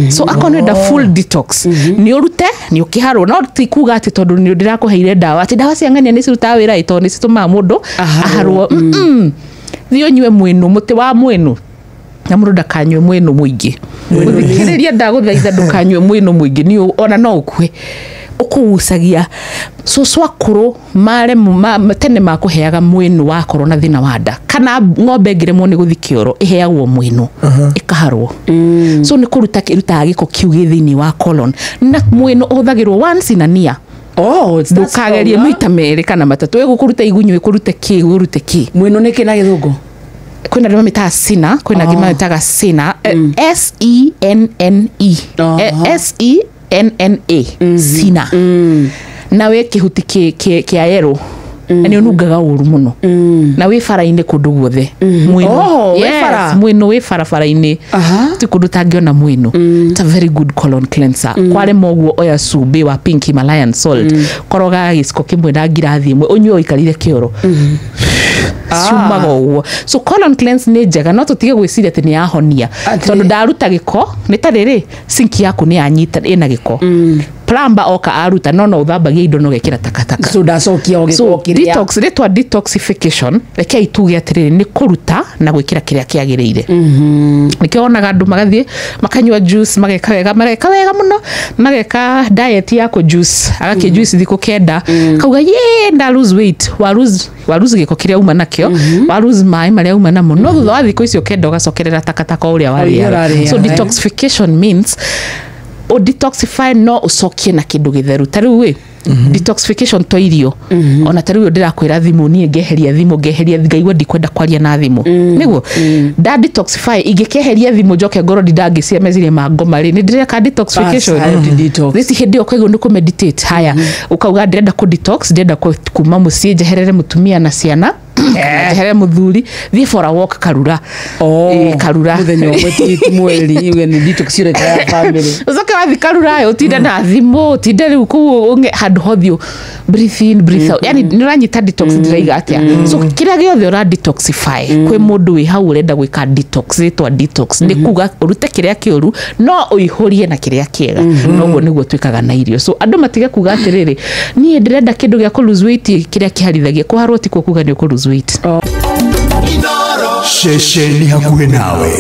So akonenda full detox ni urute ni ukiharo no tikuga ati tondu ni ndirakuheire dawa ati dawa cia ngania ni cirutaga wira ito ni cituma mundu aharwo thio nywe mwenu muti wa mwenu na mundu ndakanywe mwenu muingi guthikiriria ndaguthaitha ndukanywe mwenu muingi ni ona no ukue ukugucagia so swakuru mare tene makuheaga mwenu wakorwo na thina wa nda kana ng'ombe ngiremwo ni guthikioro iheagwo mwenu ikaharwo so ni kuruta kiruta giko kiu githini wa colon na mwenu uthagirwo once in a year ndukagerie maita meri kana matatu igukuruta igunyu ikurute ki mwenu niki na githungu kwina ndima mita sina kwina ngima mitaga sina SENNE SENNA sina na we kihuti kia yero ani onungaga uru muno na we fara-ine kundu guothe mwino mwino we fara-ine ti kundu tangiona mwino it's a very good colon cleanser kware moguo oya cumbi wa pink Himalayan salt koroga giciko kimwe na ngirathi imwe unywe ikarire kioro ciumaga uguo so colon cleanse ni njega no tutige gwiciria ati ni yahonia tondu ndaruta giko ni tariri sink yaku ni yanyita ina giko plumber oka aruta no uthambagia indo no gekira takataka so ndacokia ogiko kiria detox retwa detoxification reke ituge atiriri ni kuruta na gwikira kiria kiagirire nikionaga andu magathie makanywa juice mageka wega muno mageka diet yako juice agaki juice thiko kenda kauga nda lose weight wa lose giko kiria uma nakio wa lose mai maria uma namo no thutha wa thiko icio kenda ugacokerera takataka uria waria so detoxification means o detoxify no ucokie na kindu githeru tariu we detoxification to irio ona tariu ndirakwira thimu nie ngeheria thimu ngeheria ngaigua ndikwenda kwaria na thimu niguo da detoxify ingikeheria thimu njoke ngoro ndangiciria meciria mangoma ri ni ndireka detoxification this hindi okaigo ni ku meditate haya ukauga ndirenda ku detox ndirenda kuma mucie njeherere mutumia na ciana jehere muthuri thi for a walk karura karura muthenya mweti mweri iwe ni detox ire ya family uzoke wathi karura utinda na thimu tinde riu ku handu hothio breathe in breathe out yani niranyita detox ndiraiga atia so kiria giothe ura detoxify kwe mundu wi hau urenda gwika detox itwa detox ni kuga urute kiria kiuru no uihurie na kiria kiega noguo niguo twikaga na irio so andu matige kuga atiriri nie ndirenda kindu gia ku lose weight kiria kiharithagia kuharwo ti kuga ni ku lose weight Sheshe ni hakuhe nawe.